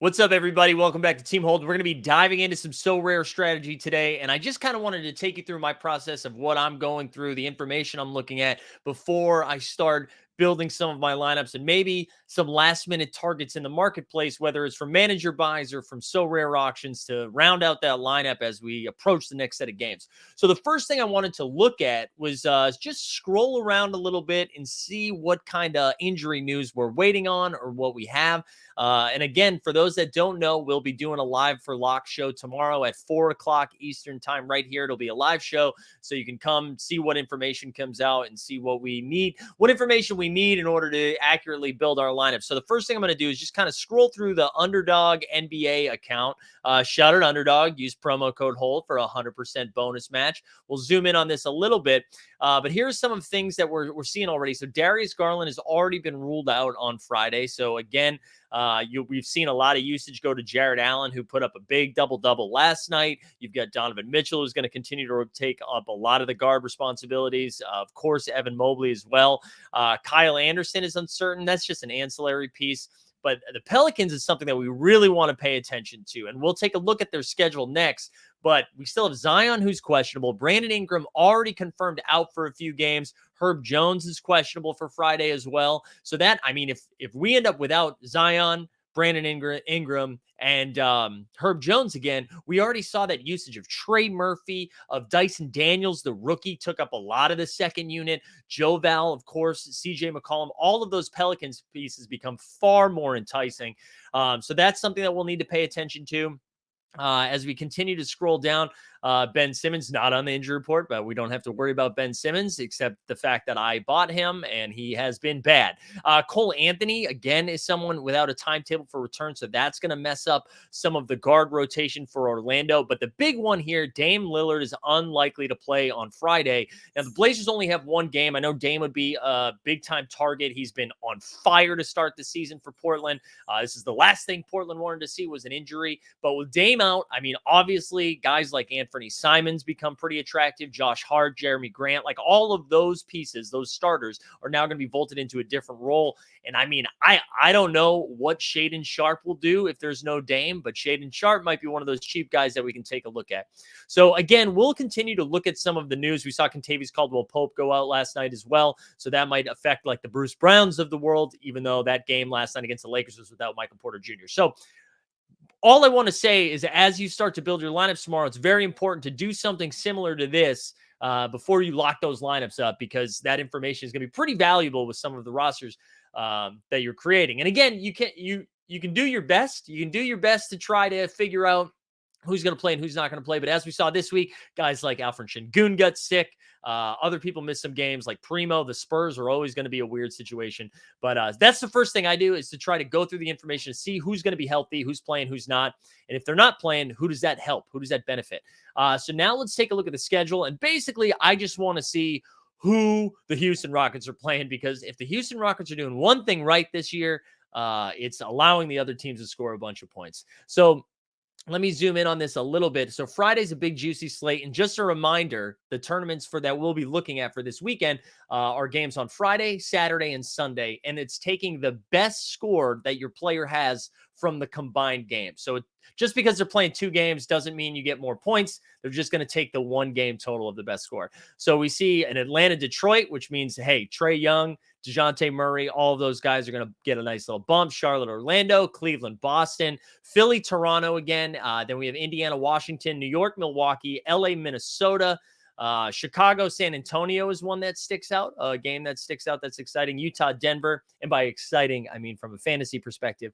What's up, everybody? Welcome back to Team Hold. We're going to be diving into some Sorare strategy today, and I just kind of wanted to take you through my process of what I'm going through, the information I'm looking at before I start building some of my lineups, and maybe some last-minute targets in the marketplace, whether it's from manager buys or from Sorare auctions, to round out that lineup as we approach the next set of games. So the first thing I wanted to look at was just scroll around a little bit and see what kind of injury news we're waiting on or what we have. And again, for those that don't know, we'll be doing a live for lock show tomorrow at 4 o'clock Eastern time right here. It'll be a live show, so you can come see what information comes out and see what we need, what information we need in order to accurately build our lineup. So the first thing I'm going to do is just kind of scroll through the Underdog NBA account. Shout out Underdog. Use promo code HOLD for a 100% bonus match. We'll zoom in on this a little bit. But here's some of the things that we're seeing already. So Darius Garland has already been ruled out on Friday. So again, we've seen a lot of usage go to Jared Allen, who put up a big double-double last night. You've got Donovan Mitchell, who's going to continue to take up a lot of the guard responsibilities. Of course, Evan Mobley as well. Kyle Anderson is uncertain. That's just an ancillary piece. But the Pelicans is something that we really want to pay attention to. And we'll take a look at their schedule next. But we still have Zion, who's questionable. Brandon Ingram already confirmed out for a few games. Herb Jones is questionable for Friday as well. So that, I mean, if we end up without Zion, Brandon Ingram, and Herb Jones again, we already saw that usage of Trey Murphy, of Dyson Daniels, the rookie, took up a lot of the second unit. Joe Val, of course, CJ McCollum, all of those Pelicans pieces become far more enticing. So that's something that we'll need to pay attention to. As we continue to scroll down, Ben Simmons not on the injury report, but we don't have to worry about Ben Simmons except the fact that I bought him and he has been bad. Cole Anthony, again, is someone without a timetable for return, so that's going to mess up some of the guard rotation for Orlando. But the big one here, Dame Lillard is unlikely to play on Friday. Now, the Blazers only have one game. I know Dame would be a big-time target. He's been on fire to start the season for Portland. This is the last thing Portland wanted to see was an injury. But with Dame out, I mean, obviously, guys like Anthony Simons become pretty attractive. Josh Hart, Jeremy Grant, like all of those pieces, those starters are now going to be vaulted into a different role. And I mean, I don't know what Shaedon Sharpe will do if there's no Dame, but Shaedon Sharpe might be one of those cheap guys that we can take a look at. So again, we'll continue to look at some of the news. We saw Kentavious Caldwell-Pope go out last night as well. So that might affect like the Bruce Browns of the world, even though that game last night against the Lakers was without Michael Porter Jr. So all I want to say is as you start to build your lineups tomorrow, it's very important to do something similar to this before you lock those lineups up, because that information is going to be pretty valuable with some of the rosters that you're creating. And again, you can do your best. You can do your best to try to figure out who's going to play and who's not going to play. But as we saw this week, guys like Alfred Şengün got sick. Other people missed some games like Primo. The Spurs are always going to be a weird situation. But that's the first thing I do, is to try to go through the information to see who's going to be healthy, who's playing, who's not. And if they're not playing, who does that help? Who does that benefit? So now let's take a look at the schedule. And basically, I just want to see who the Houston Rockets are playing, because if the Houston Rockets are doing one thing right this year, it's allowing the other teams to score a bunch of points. So let me zoom in on this a little bit. So Friday's a big juicy slate. And just a reminder, the tournaments for that we'll be looking at for this weekend are games on Friday, Saturday, and Sunday. And it's taking the best score that your player has from the combined game. So just because they're playing two games doesn't mean you get more points. They're just going to take the one game total of the best score. So we see an Atlanta-Detroit, which means, hey, Trae Young, DeJounte Murray, all of those guys are going to get a nice little bump. Charlotte, Orlando, Cleveland, Boston, Philly, Toronto again. Then we have Indiana, Washington, New York, Milwaukee, LA, Minnesota. Chicago, San Antonio is one that sticks out, a game that sticks out that's exciting. Utah, Denver, and by exciting, I mean from a fantasy perspective.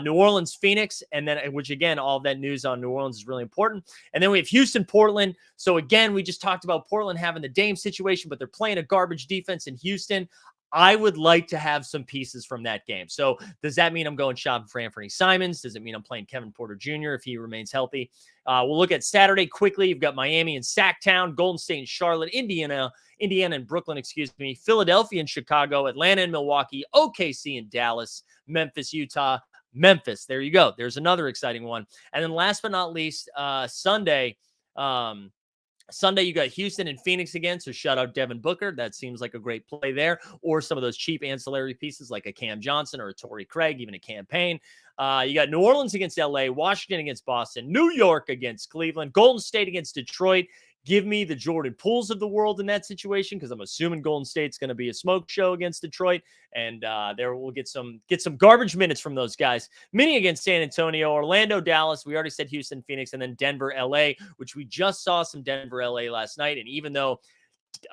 New Orleans, Phoenix, and then, which again, all of that news on New Orleans is really important. And then we have Houston, Portland. So again, we just talked about Portland having the Dame situation, but they're playing a garbage defense in Houston. I would like to have some pieces from that game. So does that mean I'm going shopping for Anthony Simons? Does it mean I'm playing Kevin Porter Jr. if he remains healthy? We'll look at Saturday quickly. You've got Miami and Sacktown, Golden State and Charlotte, Indiana and Brooklyn, Philadelphia and Chicago, Atlanta and Milwaukee, OKC and Dallas, Memphis, Utah, Memphis. There you go. There's another exciting one. And then last but not least, Sunday, Sunday, you got Houston and Phoenix again. So shout out Devin Booker. That seems like a great play there. Or some of those cheap ancillary pieces like a Cam Johnson or a Torrey Craig, even a campaign. You got New Orleans against LA, Washington against Boston, New York against Cleveland, Golden State against Detroit. Give me the Jordan Pooles of the world in that situation, because I'm assuming Golden State's going to be a smoke show against Detroit, and there we'll get some garbage minutes from those guys. Mini against San Antonio, Orlando, Dallas. We already said Houston, Phoenix, and then Denver, LA, which we just saw some Denver, LA last night. And even though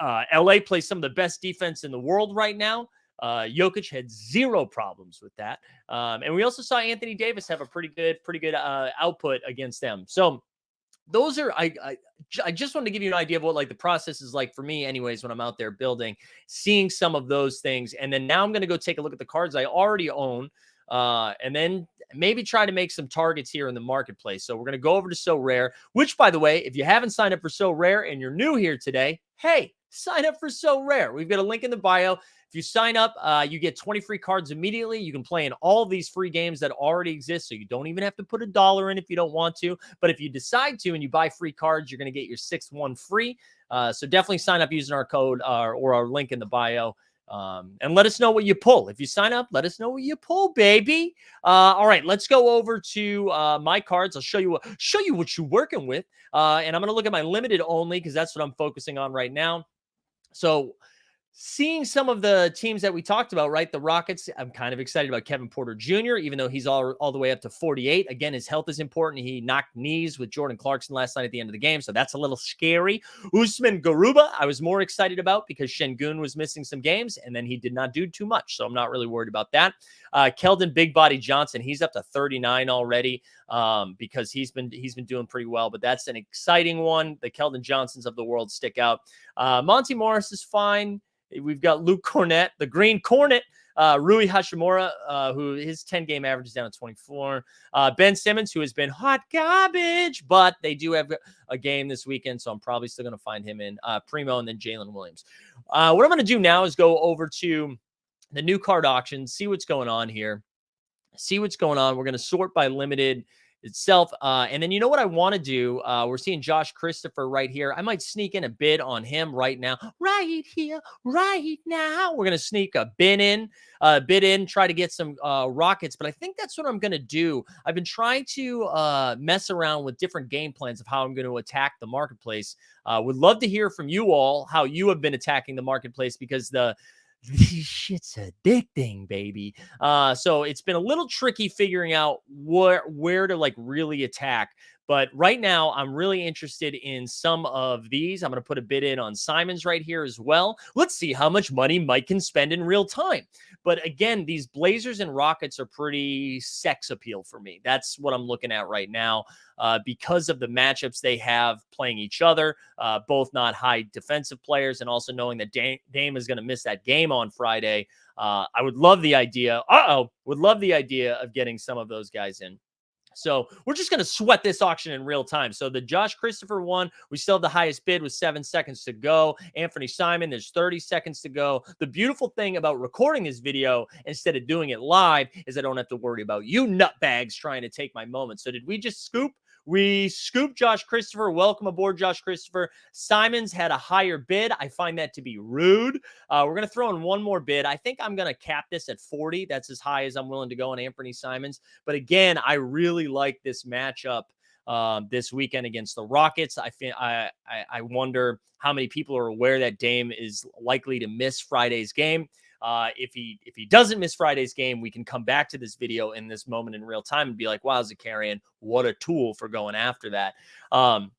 LA plays some of the best defense in the world right now, Jokic had zero problems with that. And we also saw Anthony Davis have a pretty good output against them. So those are I just wanted to give you an idea of what like the process is like for me anyways when I'm out there building, seeing some of those things. And then now I'm going to go take a look at the cards I already own, and then maybe try to make some targets here in the marketplace. So we're going to go over to So Rare, which, by the way, if you haven't signed up for So Rare and you're new here today, hey, sign up for So Rare. We've got a link in the bio. If you sign up, you get 20 free cards immediately. You can play in all these free games that already exist, so you don't even have to put $1 in if you don't want to. But if you decide to and you buy free cards, you're going to get your sixth one free. So definitely sign up using our code or our link in the bio. And let us know what you pull. If you sign up, let us know what you pull, baby. All right, let's go over to my cards. I'll show you what you're working with. And I'm going to look at my limited only, because that's what I'm focusing on right now. So seeing some of the teams that we talked about, right? The Rockets, I'm kind of excited about Kevin Porter Jr., even though he's all the way up to 48. Again, his health is important. He knocked knees with Jordan Clarkson last night at the end of the game, so that's a little scary. Usman Garuba, I was more excited about because Şengün was missing some games, and then he did not do too much, so I'm not really worried about that. Keldon Big Body Johnson, he's up to 39 already, because he's been doing pretty well, but that's an exciting one. The Keldon Johnsons of the world stick out. Monty Morris is fine. We've got Luke Cornett, the Green Cornet, Rui Hachimura, who his 10-game average is down to 24. Ben Simmons, who has been hot garbage, but they do have a game this weekend, so I'm probably still going to find him in Primo, and then Jalen Williams. What I'm going to do now is go over to the new card auction, see what's going on here. We're going to sort by limited itself. And then you know what I want to do? We're seeing Josh Christopher right here. I might sneak in a bid on him right now. Right here, right now. We're going to sneak a bid in, try to get some Rockets. But I think that's what I'm going to do. I've been trying to mess around with different game plans of how I'm going to attack the marketplace. Would love to hear from you all how you have been attacking the marketplace, because this shit's addicting, baby. So it's been a little tricky figuring out where to like really attack. But right now, I'm really interested in some of these. I'm going to put a bid in on Simons right here as well. Let's see how much money Mike can spend in real time. But again, these Blazers and Rockets are pretty sex appeal for me. That's what I'm looking at right now, because of the matchups they have playing each other, both not high defensive players, and also knowing that Dame is going to miss that game on Friday. I would love the idea. Of getting some of those guys in. So we're just going to sweat this auction in real time. So the Josh Christopher one, we still have the highest bid with 7 seconds to go. Anthony Simon, there's 30 seconds to go. The beautiful thing about recording this video instead of doing it live is I don't have to worry about you nutbags trying to take my moment. So did we just scoop? We scooped Josh Christopher. Welcome aboard, Josh Christopher. Simons had a higher bid. I find that to be rude. We're going to throw in one more bid. I think I'm going to cap this at 40. That's as high as I'm willing to go on Anthony Simons. But again, I really like this matchup this weekend against the Rockets. I wonder how many people are aware that Dame is likely to miss Friday's game. If he doesn't miss Friday's game, we can come back to this video in this moment in real time and be like, wow, Zakarian, what a tool for going after that. And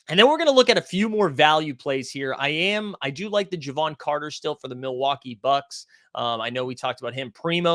then we're going to look at a few more value plays here. I do like the Javon Carter still for the Milwaukee Bucks. I know we talked about him.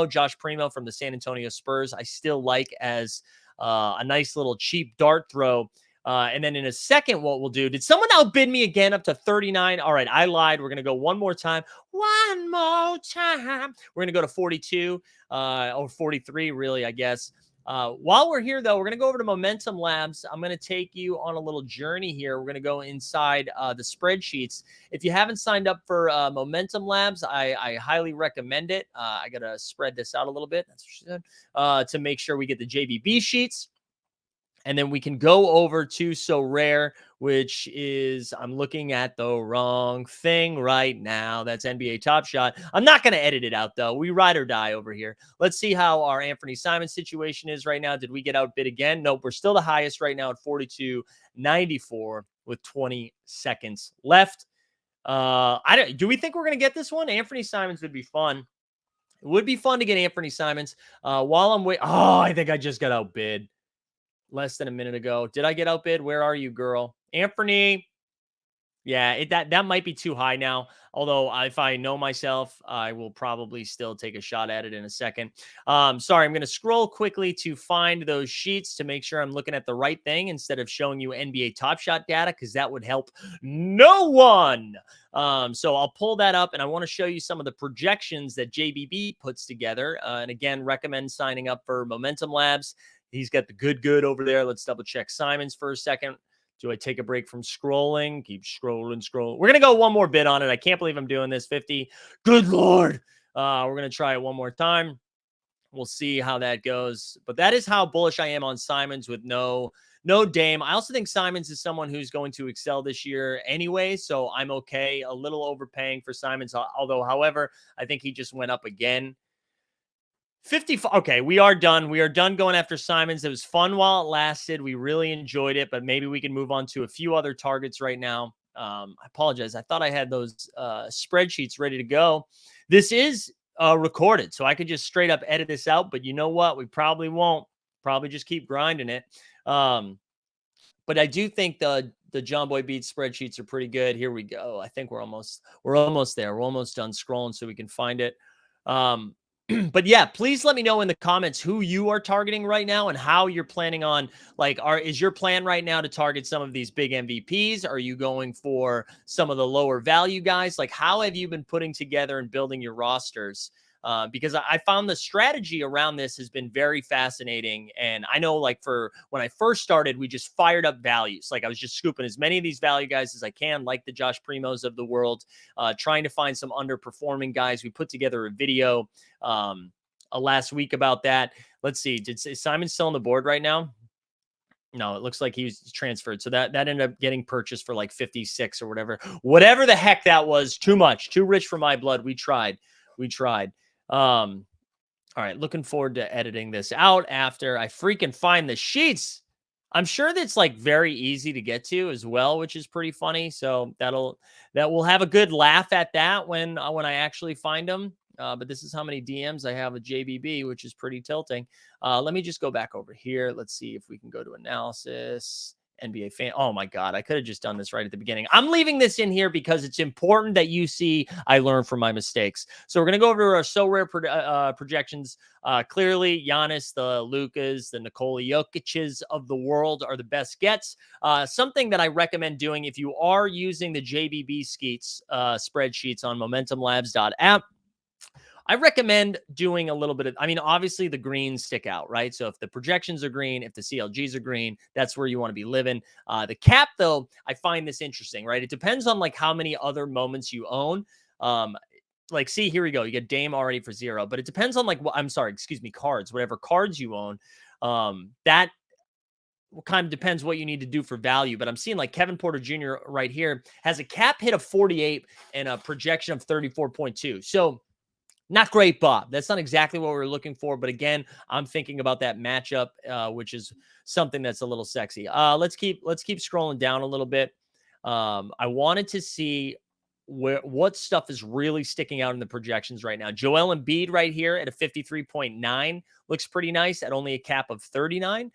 Josh Primo from the San Antonio Spurs, I still like as a nice little cheap dart throw. And then in a second, what we'll do, did someone outbid me again up to 39? All right, I lied. We're going to go one more time. One more time. We're going to go to 42 or 43, really, I guess. While we're here, though, we're going to go over to Momentum Labs. I'm going to take you on a little journey here. We're going to go inside the spreadsheets. If you haven't signed up for Momentum Labs, I highly recommend it. I got to spread this out a little bit. That's what she said, to make sure we get the JBB sheets. And then we can go over to Sorare, which is, I'm looking at the wrong thing right now. That's NBA Top Shot. I'm not going to edit it out, though. We ride or die over here. Let's see how our Anthony Simons situation is right now. Did we get outbid again? Nope. We're still the highest right now at 42.94 with 20 seconds left. Do we think we're going to get this one? Anthony Simons would be fun. It would be fun to get Anthony Simons. While I'm waiting, I think I just got outbid less than a minute ago. Did I get outbid? Where are you, girl? Anthony. Yeah, that might be too high now. Although if I know myself, I will probably still take a shot at it in a second. Sorry, I'm going to scroll quickly to find those sheets to make sure I'm looking at the right thing instead of showing you NBA Top Shot data, because that would help no one. So I'll pull that up, and I want to show you some of the projections that JBB puts together. And again, recommend signing up for Momentum Labs. He's got the good over there. Let's double check Simons for a second. Do I take a break from scrolling? Keep scrolling. We're going to go one more bit on it. I can't believe I'm doing this. 50. Good Lord. We're going to try it one more time. We'll see how that goes. But that is how bullish I am on Simons with no Dame. I also think Simons is someone who's going to excel this year anyway, so I'm okay. A little overpaying for Simons, although, however, I think he just went up again. 50. Okay, we are done. We are done going after Simons. It was fun while it lasted. We really enjoyed it, but maybe we can move on to a few other targets right now. I apologize. I thought I had those spreadsheets ready to go. This is recorded, so I could just straight up edit this out, but you know what? We probably won't. Probably just keep grinding it. But I do think the John Boy Beats spreadsheets are pretty good. Here we go. I think we're almost there. We're almost done scrolling so we can find it. But yeah, please let me know in the comments who you are targeting right now and how you're planning on, like, is your plan right now to target some of these big MVPs? Are you going for some of the lower value guys? Like, how have you been putting together and building your rosters? Because I found the strategy around this has been very fascinating. And I know, like, for when I first started, we just fired up values. Like, I was just scooping as many of these value guys as I can, like the Josh Primos of the world, trying to find some underperforming guys. We put together a video last week about that. Let's see. Is Simon still on the board right now? No, it looks like he was transferred. So that ended up getting purchased for like 56 or whatever the heck that was. Too much, too rich for my blood. We tried. All right, looking forward to editing this out after I freaking find the sheets. I'm sure that's like very easy to get to as well, which is pretty funny. So that we'll have a good laugh at that when I actually find them. But this is how many DMs I have with JBB, which is pretty tilting. Let me just go back over here. Let's see if we can go to analysis. NBA fan. Oh my God, I could have just done this right at the beginning. I'm leaving this in here because it's important that you see I learn from my mistakes. So we're going to go over to our Sorare projections. Clearly, Giannis, the Lukas, the Nikola Jokic's of the world are the best gets. Something that I recommend doing if you are using the JBB Skeets spreadsheets on MomentumLabs.app, I recommend doing a little bit of, obviously the greens stick out, right? So if the projections are green, if the CLGs are green, that's where you want to be living. The cap, though, I find this interesting, right? It depends on like how many other moments you own. Like, see, here we go. You get Dame already for 0, but it depends on cards, whatever cards you own. That kind of depends what you need to do for value. But I'm seeing like Kevin Porter Jr. right here has a cap hit of 48 and a projection of 34.2. So not great, Bob. That's not exactly what we're looking for. But again, I'm thinking about that matchup, which is something that's a little sexy. Let's keep scrolling down a little bit. I wanted to see what stuff is really sticking out in the projections right now. Joel Embiid right here at a 53.9 looks pretty nice at only a cap of 39.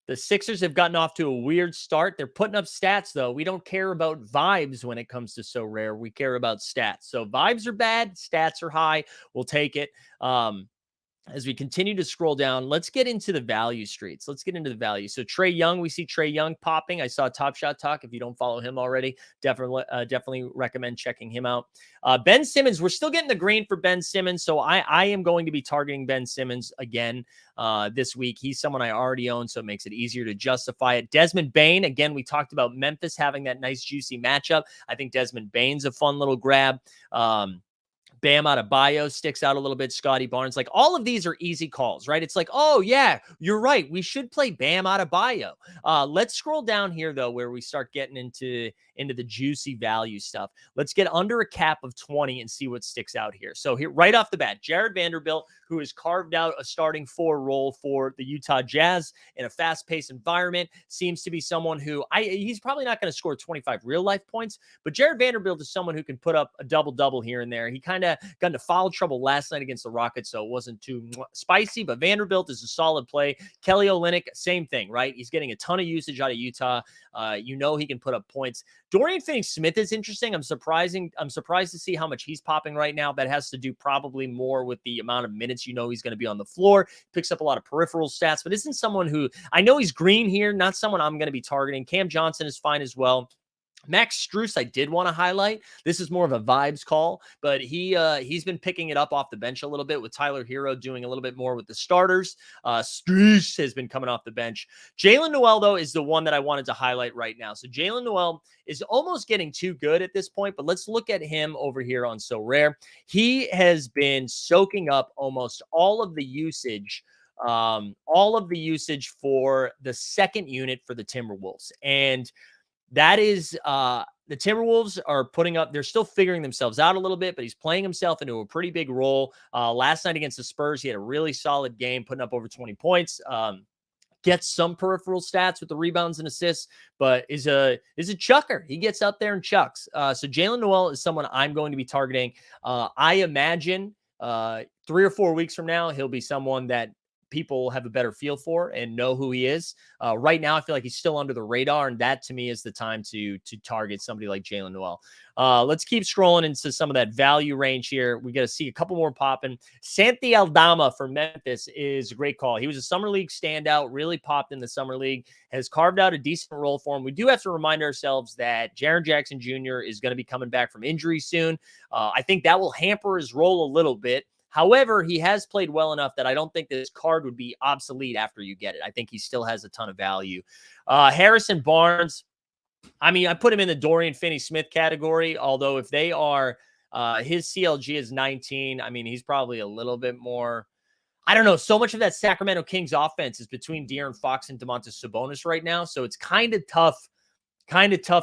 The Sixers have gotten off to a weird start. They're putting up stats, though. We don't care about vibes when it comes to Sorare. We care about stats. So vibes are bad. Stats are high. We'll take it. As we continue to scroll down, let's get into the value streets. Let's get into the value. So Trae Young, we see Trae Young popping. I saw Top Shot Talk. If you don't follow him already, definitely recommend checking him out. Ben Simmons, we're still getting the green for Ben Simmons. So I am going to be targeting Ben Simmons again this week. He's someone I already own, so it makes it easier to justify it. Desmond Bane, again, we talked about Memphis having that nice juicy matchup. I think Desmond Bane's a fun little grab. Bam Adebayo sticks out a little bit. Scotty Barnes, like all of these are easy calls, right? It's like, oh yeah, you're right. We should play Bam Adebayo. Let's scroll down here though, where we start getting into the juicy value stuff. Let's get under a cap of 20 and see what sticks out here. So here, right off the bat, Jared Vanderbilt, who has carved out a starting 4 role for the Utah Jazz in a fast-paced environment, seems to be someone who he's probably not going to score 25 real life points, but Jared Vanderbilt is someone who can put up a double-double here and there. He kind of got into foul trouble last night against the Rockets, so it wasn't too spicy, but Vanderbilt is a solid play. Kelly Olynyk, same thing, right? He's getting a ton of usage out of Utah. He can put up points. Dorian Finney-Smith is interesting. I'm surprised to see how much he's popping right now. That has to do probably more with the amount of minutes he's going to be on the floor. Picks up a lot of peripheral stats, but isn't someone who, I know he's green here, not someone I'm going to be targeting. Cam Johnson is fine as well. Max Strus, I did want to highlight. This is more of a vibes call, but he's been picking it up off the bench a little bit with Tyler Hero doing a little bit more with the starters. Strus has been coming off the bench. Jalen Noel, though, is the one that I wanted to highlight right now. So Jalen Noel is almost getting too good at this point, but let's look at him over here on Sorare. He has been soaking up almost all of the usage for the second unit for the Timberwolves. And that is the Timberwolves are putting up, they're still figuring themselves out a little bit, but he's playing himself into a pretty big role. Last night against the Spurs, he had a really solid game, putting up over 20 points. Gets some peripheral stats with the rebounds and assists, but is a chucker. He gets out there and chucks. So Jalen Noel is someone I'm going to be targeting. I imagine 3 or 4 weeks from now, he'll be someone that people have a better feel for and know who he is. Right now, I feel like he's still under the radar, and that to me is the time to target somebody like Jalen Noel. Let's keep scrolling into some of that value range here. We got to see a couple more popping. Santi Aldama for Memphis is a great call. He was a Summer League standout, really popped in the Summer League, has carved out a decent role for him. We do have to remind ourselves that Jaren Jackson Jr. is going to be coming back from injury soon. I think that will hamper his role a little bit. However, he has played well enough that I don't think this card would be obsolete after you get it. I think he still has a ton of value. Harrison Barnes, I mean, I put him in the Dorian Finney-Smith category, although if they are, his CLG is 19. I mean, he's probably a little bit more, I don't know. So much of that Sacramento Kings offense is between De'Aaron Fox and Domantas Sabonis right now. So it's kind of tough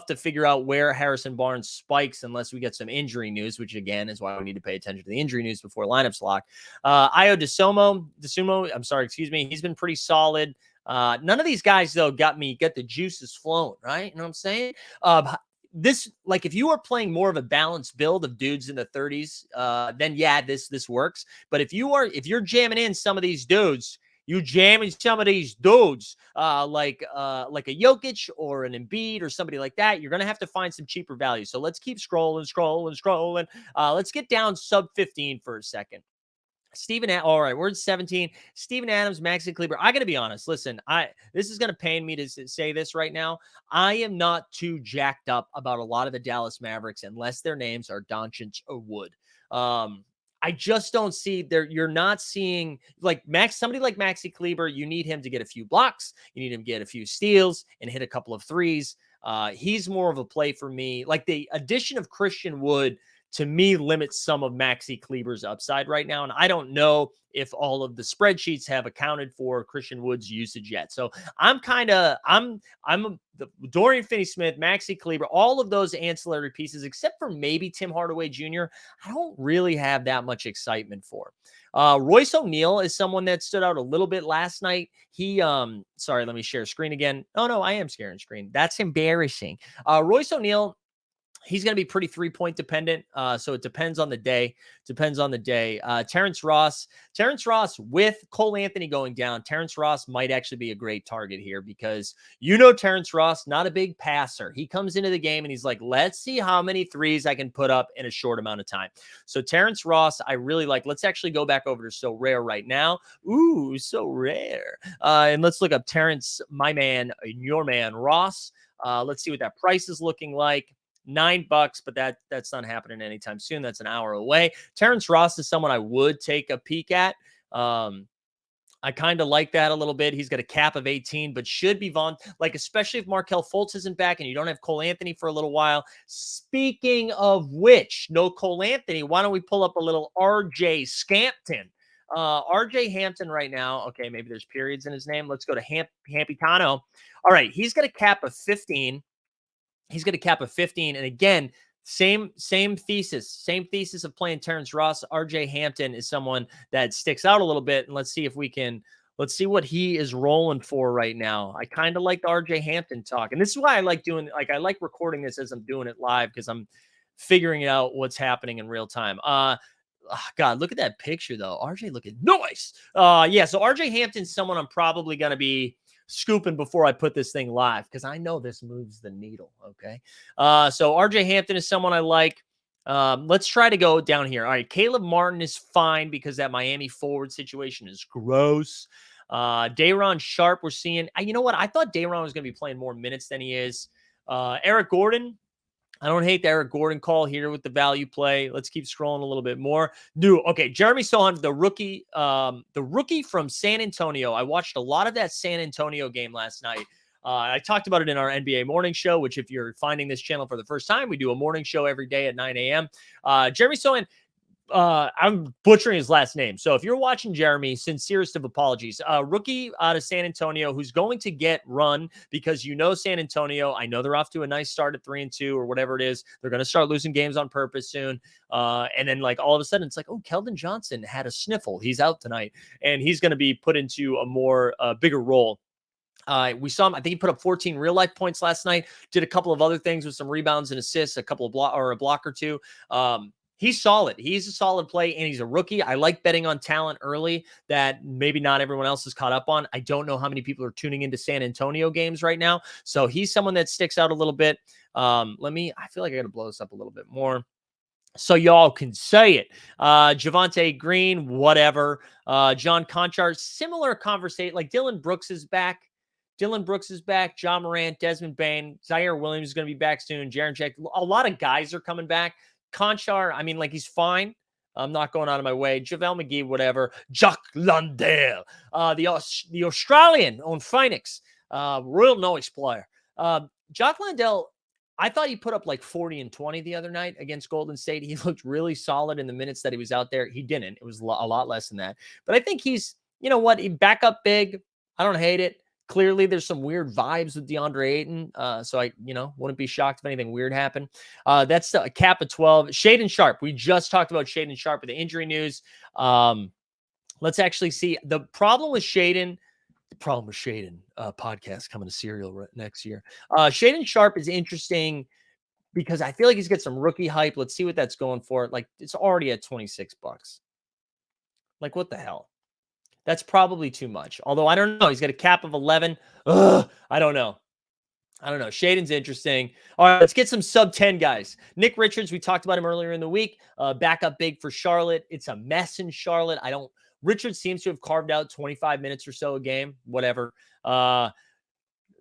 to figure out where Harrison Barnes spikes unless we get some injury news, which again is why we need to pay attention to the injury news before lineups lock. Io DeSumo, he's been pretty solid. None of these guys though got the juices flowing, right? You know what I'm saying? If you are playing more of a balanced build of dudes in the 30s, then yeah, this works. But if you're jamming in some of these dudes, like a Jokic or an Embiid or somebody like that, you're going to have to find some cheaper value. So let's keep scrolling. Let's get down sub 15 for a second. All right, we're at 17. Steven Adams, Maxi Kleber. I got to be honest. Listen, this is going to pain me to say this right now. I am not too jacked up about a lot of the Dallas Mavericks unless their names are Doncic or Wood. I just don't see there. You're not seeing somebody like Maxi Kleber. You need him to get a few blocks. You need him to get a few steals and hit a couple of threes. He's more of a play for me. Like the addition of Christian Wood to me limits some of Maxi Kleber's upside right now. And I don't know if all of the spreadsheets have accounted for Christian Wood's usage yet. So I'm the Dorian Finney-Smith, Maxi Kleber, all of those ancillary pieces, except for maybe Tim Hardaway Jr., I don't really have that much excitement for. Royce O'Neal is someone that stood out a little bit last night. Sorry, let me share screen again. Oh no, I am sharing screen. That's embarrassing. Royce O'Neal, he's going to be pretty 3-point dependent. So it depends on the day. Terrence Ross with Cole Anthony going down. Terrence Ross might actually be a great target here because Terrence Ross, not a big passer. He comes into the game and he's like, let's see how many threes I can put up in a short amount of time. So Terrence Ross, I really like. Let's actually go back over to Sorare right now. Ooh, Sorare. And let's look up Terrence, my man, your man, Ross. Let's see what that price is looking like. $9, but that's not happening anytime soon. That's an hour away. Terrence Ross is someone I would take a peek at. I kind of like that a little bit. He's got a cap of 18, but should be like, especially if Markel Fultz isn't back and you don't have Cole Anthony for a little while. Speaking of which, no Cole Anthony, why don't we pull up a little RJ Scampton? RJ Hampton right now. Okay, maybe there's periods in his name. Let's go to Hampitano. All right, he's got a cap of 15. He's going to cap a 15. And again, same thesis of playing Terrence Ross. RJ Hampton is someone that sticks out a little bit. And let's see what he is rolling for right now. I kind of like the RJ Hampton talk. And this is why I like I like recording this as I'm doing it live, because I'm figuring out what's happening in real time. God, look at that picture though. RJ looking nice. Yeah, so RJ Hampton's someone I'm probably going to be scooping before I put this thing live, because I know this moves the needle. Okay. So RJ Hampton is someone I like. Let's try to go down here. All right. Caleb Martin is fine because that Miami forward situation is gross. Day'Ron Sharp, we're seeing. You know what? I thought Day'Ron was going to be playing more minutes than he is. Eric Gordon, I don't hate the Eric Gordon call here with the value play. Let's keep scrolling a little bit more. Okay, Jeremy Sohan, the rookie from San Antonio. I watched a lot of that San Antonio game last night. I talked about it in our NBA morning show, which if you're finding this channel for the first time, we do a morning show every day at 9 a.m. Jeremy Sohan, I'm butchering his last name. So if you're watching Jeremy, sincerest of apologies. Rookie out of San Antonio who's going to get run because San Antonio. I know they're off to a nice start at 3-2 or whatever it is. They're going to start losing games on purpose soon. And then like all of a sudden it's like, oh, Keldon Johnson had a sniffle. He's out tonight, and he's going to be put into a more bigger role. We saw him. I think he put up 14 real life points last night. Did a couple of other things with some rebounds and assists, a couple of a block or two. He's solid. He's a solid play, and he's a rookie. I like betting on talent early that maybe not everyone else is caught up on. I don't know how many people are tuning into San Antonio games right now. So he's someone that sticks out a little bit. I feel like I got to blow this up a little bit more so y'all can say it. Javonte Green, whatever. John Conchar, similar conversation. Like Dylan Brooks is back. John Morant, Desmond Bain, Zaire Williams is going to be back soon. Jaren Jack. A lot of guys are coming back. Conchar, I mean, like, he's fine. I'm not going out of my way. JaVale McGee, whatever. Jacques Landale, the Australian on Phoenix, real nice player. Jacques Landale, I thought he put up like 40 and 20 the other night against Golden State. He looked really solid in the minutes that he was out there. He didn't. It was a lot less than that. But I think he's, he back up big. I don't hate it. Clearly, there's some weird vibes with DeAndre Ayton. So I, wouldn't be shocked if anything weird happened. That's a cap of 12. Shaedon Sharpe. We just talked about Shaedon Sharpe with the injury news. Let's actually see. The problem with Shaedon podcast coming to Serial next year. Shaedon Sharpe is interesting because I feel like he's got some rookie hype. Let's see what that's going for. Like, it's already at $26. Like, what the hell? That's probably too much. Although I don't know. He's got a cap of 11. I don't know. Shaedon's interesting. All right, let's get some sub 10 guys. Nick Richards, we talked about him earlier in the week. Backup big for Charlotte. It's a mess in Charlotte. Richards seems to have carved out 25 minutes or so a game. Whatever. Noah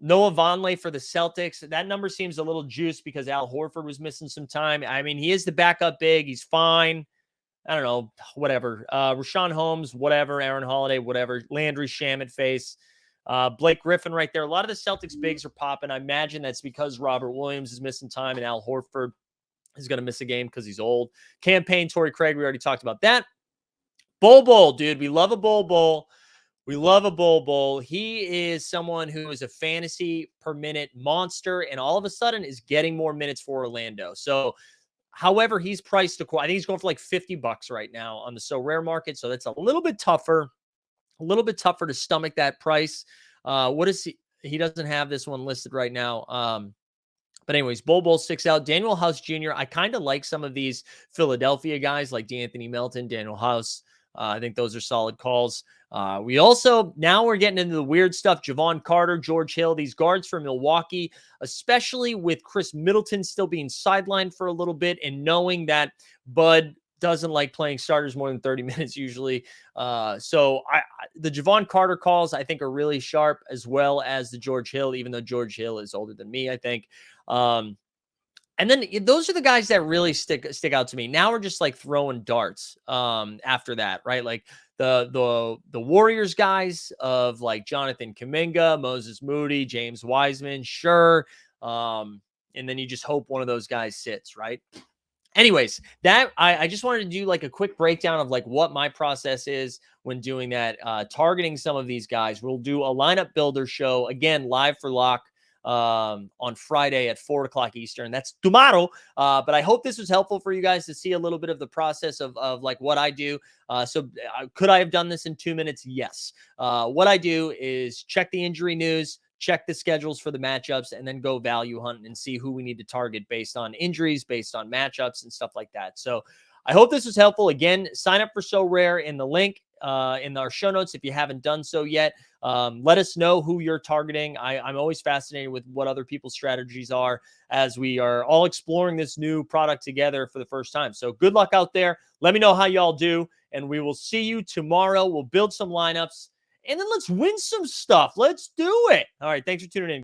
Vonleh for the Celtics. That number seems a little juiced because Al Horford was missing some time. I mean, he is the backup big. He's fine. I don't know, whatever. Rashawn Holmes, whatever. Aaron Holiday, whatever. Landry Shamet face. Blake Griffin right there. A lot of the Celtics bigs are popping. I imagine that's because Robert Williams is missing time and Al Horford is going to miss a game because he's old. Campaign, Torrey Craig, we already talked about that. Bol, dude. We love a Bol. He is someone who is a fantasy per minute monster and all of a sudden is getting more minutes for Orlando. So, however, he's priced I think he's going for like $50 right now on the Sorare market. So that's a little bit tougher to stomach that price. What is he? He doesn't have this one listed right now. But anyways, Bol sticks out. Daniel House Jr. I kind of like some of these Philadelphia guys like D'Anthony Melton, Daniel House. I think those are solid calls. Now we're getting into the weird stuff. Javon Carter, George Hill, these guards for Milwaukee, especially with Chris Middleton still being sidelined for a little bit and knowing that Bud doesn't like playing starters more than 30 minutes usually. So the Javon Carter calls I think are really sharp, as well as the George Hill, even though George Hill is older than me, I think. And then those are the guys that really stick out to me. Now we're just like throwing darts after that, right? Like the Warriors guys of like Jonathan Kuminga, Moses Moody, James Wiseman, sure. And then you just hope one of those guys sits, right? Anyways, that I just wanted to do like a quick breakdown of like what my process is when doing that, targeting some of these guys. We'll do a lineup builder show again, live for lock, on Friday at 4 o'clock Eastern. That's tomorrow. But I hope this was helpful for you guys to see a little bit of the process of like what I do. Could I have done this in 2 minutes? Yes. What I do is check the injury news, check the schedules for the matchups, and then go value hunting and see who we need to target based on injuries, based on matchups, and stuff like that. So I hope this was helpful. Again, sign up for So Rare in the link in our show notes if you haven't done so yet. Let us know who you're targeting. I'm always fascinated with what other people's strategies are as we are all exploring this new product together for the first time. So good luck out there. Let me know how y'all do, and we will see you tomorrow. We'll build some lineups, and then let's win some stuff. Let's do it. All right. Thanks for tuning in.